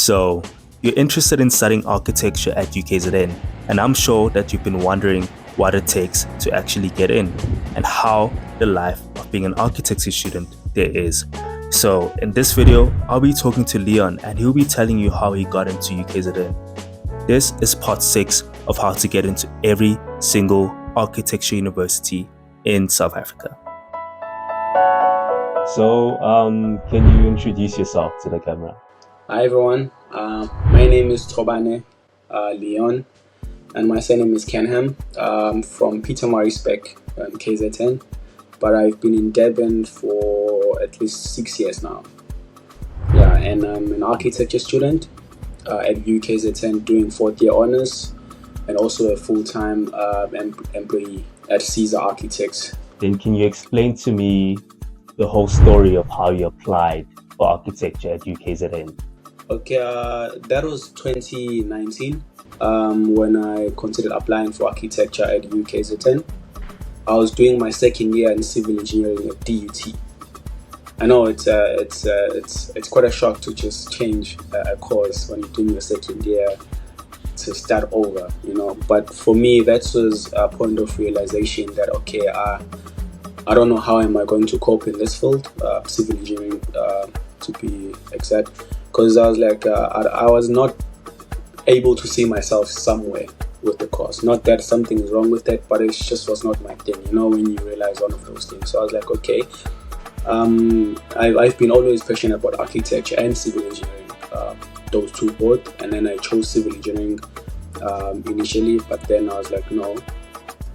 So, you're interested in studying architecture at UKZN, and I'm sure that you've been wondering what it takes to actually get in and how the life of being an architecture student there is. So, in this video, I'll be talking to Leon and he'll be telling you how he got into UKZN. This is part 6 of how to get into every single architecture university in South Africa. So, can you introduce yourself to the camera? Hi everyone, my name is Thobane, Leon, and my surname is Canham. From Peter Maritzburg, KZN, but I've been in Durban for at least 6 years now. Yeah, and I'm an architecture student at UKZN doing 4th year honors, and also a full-time employee at Caesar Architects. Then can you explain to me the whole story of how you applied for architecture at UKZN? Okay, that was 2019 when I considered applying for architecture at UKZN. I was doing my 2nd year in civil engineering at DUT. I know it's quite a shock to just change a course when you're doing your 2nd year to start over, you know. But for me, that was a point of realization that okay, I don't know how am I going to cope in this field, civil engineering to be exact. Because I was like, I was not able to see myself somewhere with the course. Not that something is wrong with that, but it just was not my thing, you know, when you realize one of those things. So I was like, okay, I've been always passionate about architecture and civil engineering, those two both. And then I chose civil engineering initially, but then I was like, no,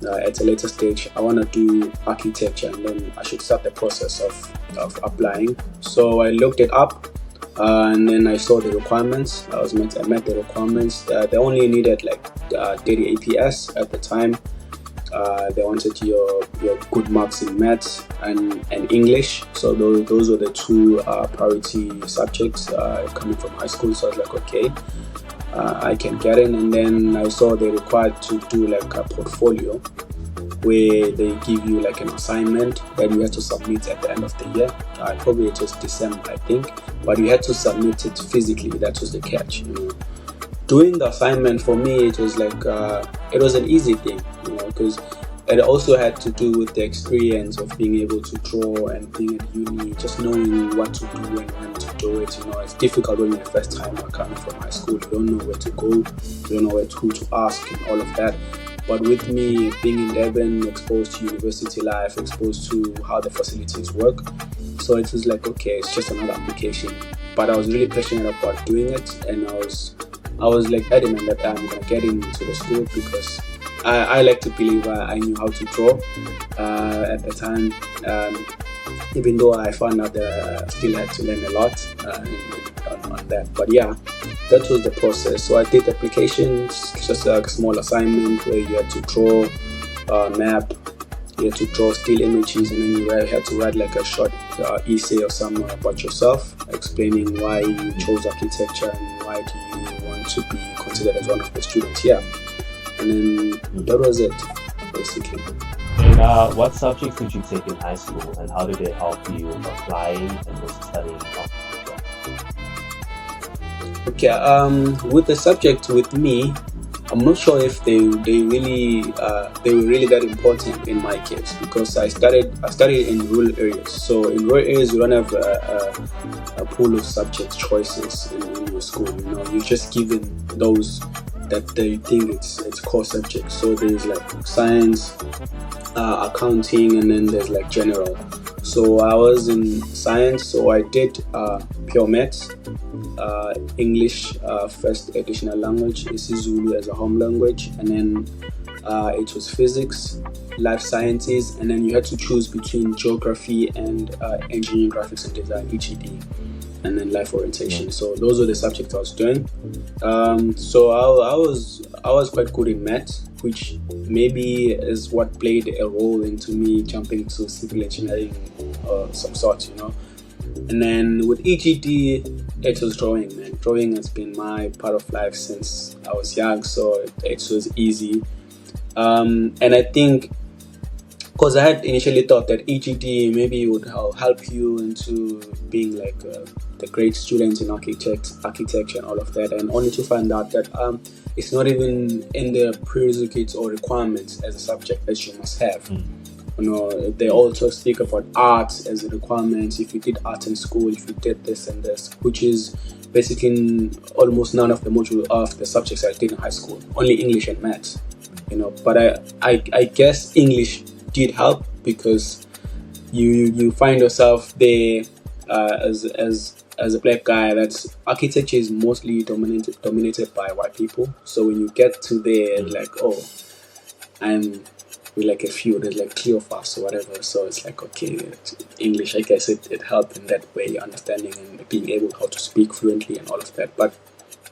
at a later stage, I want to do architecture, and then I should start the process of applying. So I looked it up. And then I saw the requirements. I met the requirements. They only needed like 30 APS at the time. They wanted your good marks in maths and English. So those were the two priority subjects coming from high school. So I was like, okay, I can get in. And then I saw they required to do like a portfolio, where they give you like an assignment that you have to submit at the end of the year. Probably it was December, I think, but you had to submit it physically. That was the catch, you know. Doing the assignment for me, it was like it was an easy thing, you know, because it also had to do with the experience of being able to draw and being at uni, just knowing what to do and when to do it. You know, it's difficult when you're the first time coming from high school. You don't know where to go, you don't know who to ask and all of that. But with me being in Durban, exposed to university life, exposed to how the facilities work, so it was like, okay, it's just another application. But I was really passionate about doing it, and I was like adamant that I'm gonna get into the school because I like to believe I knew how to draw at the time. Even though I found out that I still had to learn a lot on that. But yeah, that was the process. So I did applications, just a small assignment where you had to draw a map, you had to draw still images, and then you had to write like a short essay or something about yourself, explaining why you chose architecture and why do you want to be considered as one of the students here. And then that was it, basically. And what subjects did you take in high school, and how did it help you applying and also studying architecture? Okay, with the subject with me, I'm not sure if they were really that important in my case, because I studied in rural areas. So in rural areas, you don't have a pool of subject choices in your school. You know, you're just given those that they think it's core subjects. So there's like science, accounting, and then there's like general. So I was in science, so I did pure maths, English, first additional language, isiZulu as a home language, and then it was physics, life sciences, and then you had to choose between geography and engineering, graphics and design, EGD, and then life orientation. So those were the subjects I was doing. So I was quite good in maths, which maybe is what played a role into me jumping to civil engineering of some sort, you know. And then with EGD, it was drawing, man. Drawing has been my part of life since I was young, so it was easy. And I think because I had initially thought that EGD maybe would help you into being like the great students in architecture and all of that, and only to find out that it's not even in the prerequisites or requirements as a subject that you must have. They also speak about art as a requirement. If you did art in school, if you did this and this, which is basically almost none of the module of the subjects I did in high school. Only English and maths. But I guess English did help, because you find yourself there as a black guy. That's architecture is mostly dominated by white people. So when you get to there, like, oh, I'm with like a few, there's like 3 of us or whatever. So it's like, okay, English, I guess it helped in that way, understanding and being able how to speak fluently and all of that. But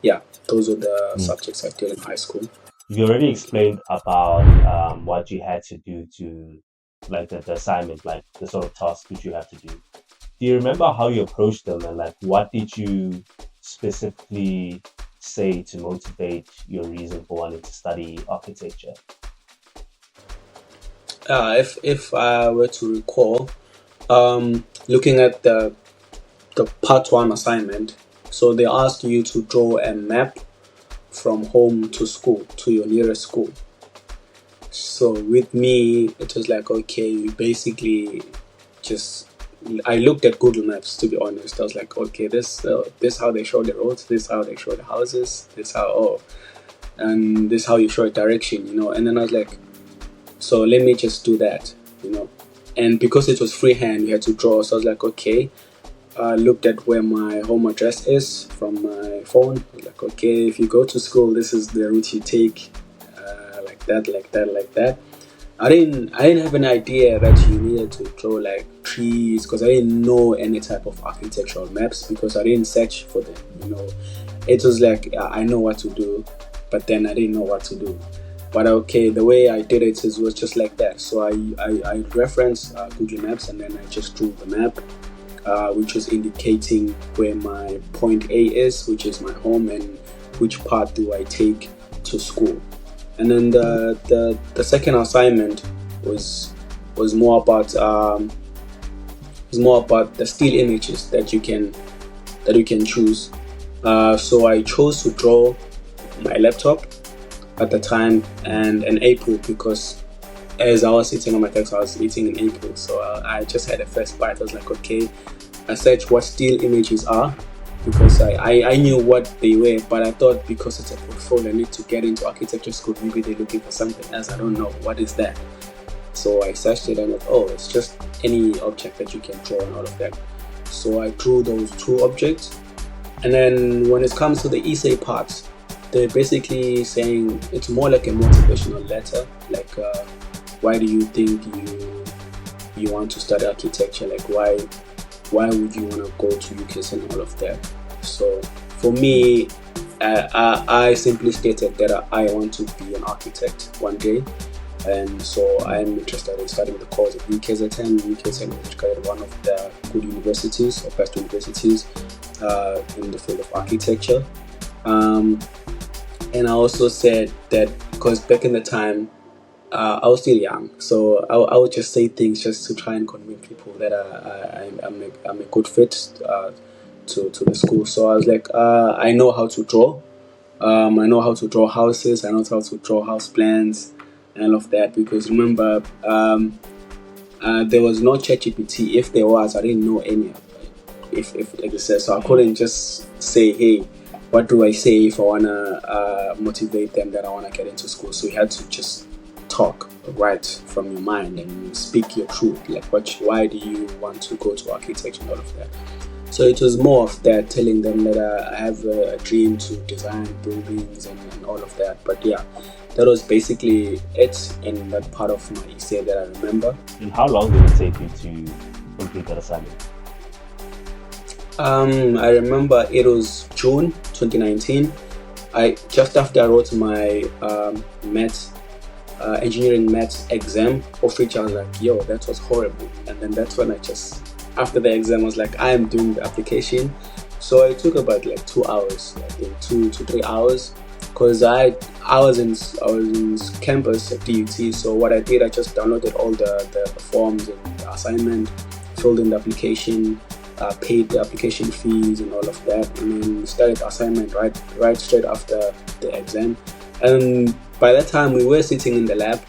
yeah, those are the subjects I did in high school. You already explained about what you had to do to, like, the assignment, like the sort of tasks which you had to do. Do you remember how you approached them, and like what did you specifically say to motivate your reason for wanting to study architecture? If I were to recall, looking at the part 1 assignment, so they asked you to draw a map from home to school, to your nearest school. So with me, it was like, okay, you basically just, I looked at Google Maps, to be honest. I was like, okay, this how they show the roads, this how they show the houses, and this how you show a direction, and then I was like, so let me just do that, and because it was freehand, you had to draw. So I was like, okay, I looked at where my home address is from my phone. I was like, okay, if you go to school, this is the route you take, like that. I didn't have an idea that you needed to draw like trees, because I didn't know any type of architectural maps, because I didn't search for them. It was like, I know what to do, but then I didn't know what to do. But okay, the way I did it was just like that. So I referenced Google Maps, and then I just drew the map, which was indicating where my point A is, which is my home, and which part do I take to school. And then the second assignment was more about the still images that you can choose. So I chose to draw my laptop at the time and an apple, because as I was sitting on my desk, I was eating an apple. So I just had a first bite. I was like, okay, I searched what still images are, because I knew what they were, but I thought because it's a portfolio, I need to get into architecture school, maybe they're looking for something else. I don't know, what is that? So I searched it, and I thought, oh, it's just any object that you can draw and all of that. So I drew those 2 objects, and then when it comes to the essay parts, they're basically saying it's more like a motivational letter, like why do you think you want to study architecture, like why would you want to go to UKZN and all of that. So for me, I simply stated that I want to be an architect one day, and so I'm interested in studying the course of UKZN. UKZN is one of the good universities, or best universities in the field of architecture. And I also said that because back in the time, I was still young, so I would just say things just to try and convince people that I'm a good fit to the school. So I was like, I know how to draw. I know how to draw houses. I know how to draw house plans and all of that. Because remember, there was no ChatGPT. If there was, I didn't know any of it. If like I said, so I couldn't just say, hey, what do I say if I wanna motivate them that I wanna get into school? So you had to just talk right from your mind and speak your truth, like why do you want to go to architecture and all of that. So it was more of that, telling them that I have a dream to design buildings and all of that. But yeah, that was basically it in that part of my essay that I remember. And how long did it take you to complete that assignment? I remember it was June 2019. Just after I wrote my engineering maths exam, of which I was like, yo, that was horrible. And then that's when after the exam, I was like, I am doing the application. So it took about like 2 hours, I think 2 to 3 hours, because I was in campus at DUT. So what I did, I just downloaded all the forms and the assignment, filled in the application, paid the application fees and all of that, and then started assignment right straight after the exam. And by that time, we were sitting in the lab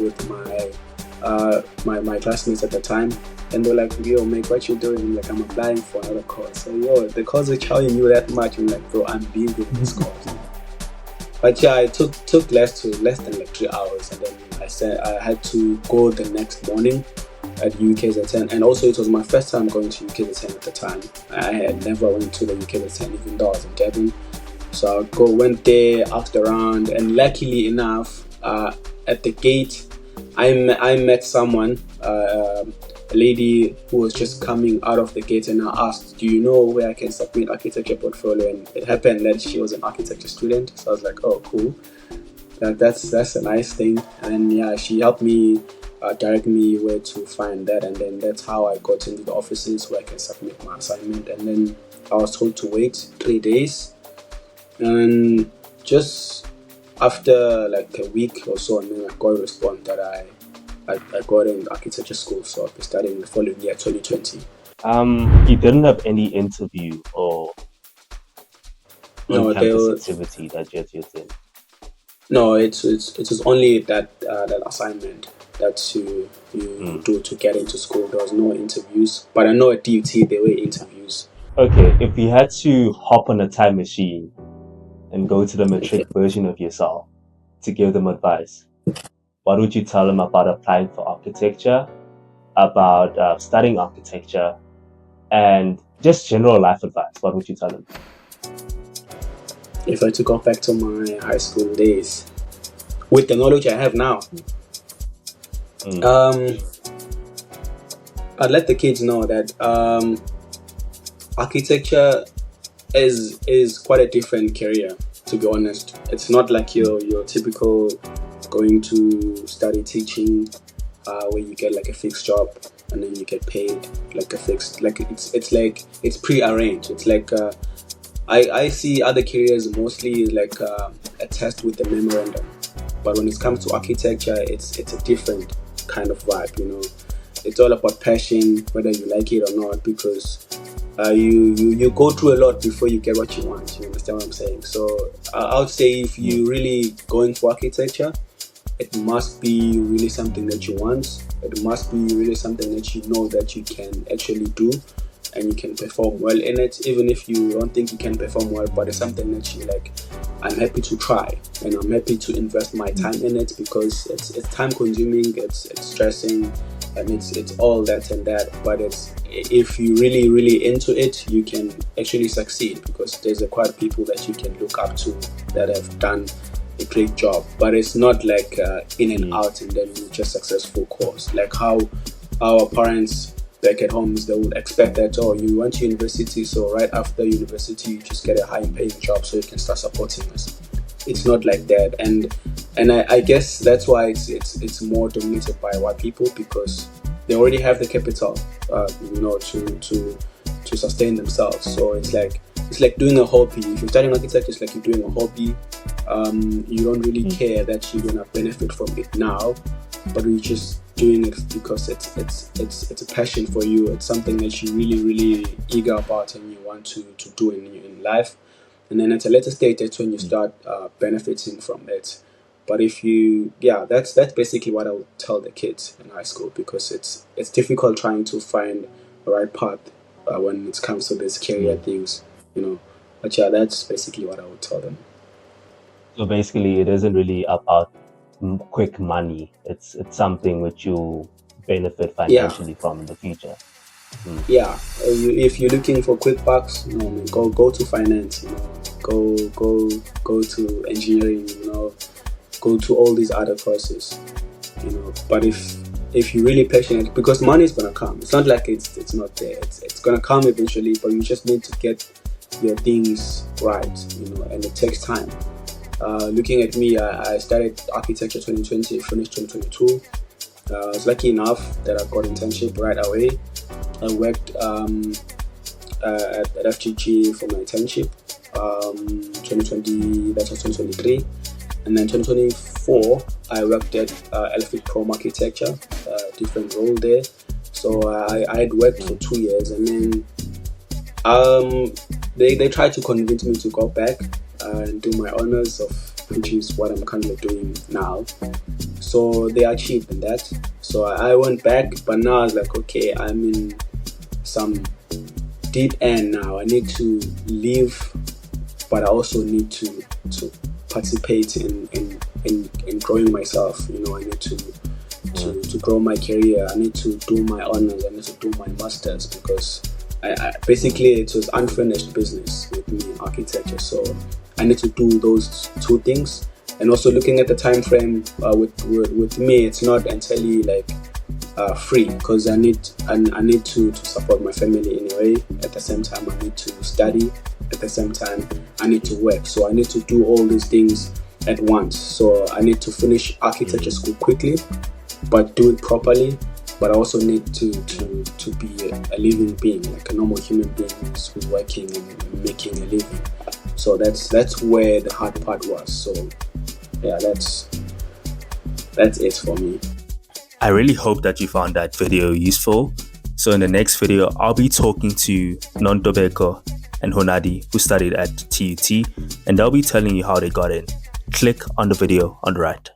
with my classmates at the time, and they're like, "Yo, mate, what you doing?" I'm like, "I'm applying for another course." So, yo, the course is charging you that much. I'm like, "Bro, I'm leaving this course." But yeah, it took less than like 3 hours, and then I had to go the next morning at UKZN, and also it was my first time going to UKZN at the time. I had never went to the UKZN even though I was in Durban. So I went there, asked around, and luckily enough, at the gate, I met someone, a lady who was just coming out of the gate, and I asked, "Do you know where I can submit architecture portfolio?" And it happened that she was an architecture student, so I was like, "Oh, cool. That's a nice thing." And yeah, she helped me direct me where to find that, and then that's how I got into the offices where I can submit my assignment. And then I was told to wait 3 days, and just after like a week or so, and then I got a response that I got in architecture school, so I'll be studying the following year, 2020. You didn't have any interview or on-campus activity that you did? No, it was only that assignment that you do to get into school. There was no interviews, but I know at DUT there were interviews. Okay, if you had to hop on a time machine and go to the matric version of yourself to give them advice, what would you tell them about applying for architecture, about studying architecture, and just general life advice? What would you tell them? If I had to go back to my high school days, with the knowledge I have now, I'd let the kids know that architecture is quite a different career, to be honest. It's not like your typical going to study teaching where you get like a fixed job and then you get paid like a fixed, like it's pre-arranged. It's like I see other careers mostly like a test with the memorandum, but when it comes to architecture, it's a different kind of vibe, you know. It's all about passion, whether you like it or not, because you go through a lot before you get what you want. You understand what I'm saying? So I would say if you really going for architecture, it must be really something that you want. It must be really something that you know that you can actually do and you can perform well in it, even if you don't think you can perform well, but it's something that you like. I'm happy to try, and I'm happy to invest my time in it, because it's time consuming, it's stressing, and it's all that and that. But if you really into it, you can actually succeed, because there's quite people that you can look up to that have done a great job. But it's not like in and out and then you just successful course, like how our parents back at home, they would expect that, oh, you went to university, so right after university you just get a high paying job so you can start supporting us. It's not like that, and I guess that's why it's more dominated by white people, because they already have the capital, to sustain themselves. So it's like doing a hobby. If you're studying architecture, it's like you're doing a hobby. You don't really care that you're gonna benefit from it now, but you're just doing it because it's a passion for you. It's something that you're really eager about and you want to do in life. And then at a later stage, that's when you start benefiting from it. But that's basically what I would tell the kids in high school, because it's difficult trying to find the right path when it comes to these career things, you know. But yeah, that's basically what I would tell them. So basically, it isn't really about quick money. It's something which you benefit financially from in the future. Yeah, if you're looking for quick bucks, go to finance, go to engineering, go to all these other courses, But if you're really passionate, because money is gonna come. It's not like it's not there. It's gonna come eventually, but you just need to get your things right, and it takes time. Looking at me, I started architecture 2020, finished 2022. I was lucky enough that I got internship right away. I worked at FGG for my internship, 2020, that was 2023. And then 2024, I worked at Elephant Chrome Architecture, different role there. So I had worked for 2 years, and then They tried to convince me to go back and do my honors, which is what I'm currently doing now. So they achieved in that. So I went back, but now I was like, okay, I'm in some deep end now. I need to leave, but I also need to participate in growing myself. You know, I need to grow my career. I need to do my honors. I need to do my masters, because I basically it was unfinished business with me in architecture. So I need to do those two things. And also looking at the time frame with me, it's not entirely like free, because I need to support my family anyway. At the same time, I need to study. At the same time, I need to work. So I need to do all these things at once. So I need to finish architecture school quickly, but do it properly. But I also need to be a living being, like a normal human being who's working and making a living. So that's where the hard part was. So yeah, that's it for me. I really hope that you found that video useful. So in the next video, I'll be talking to Ntobeko and Honadi, who studied at TUT, and they'll be telling you how they got in. Click on the video on the right.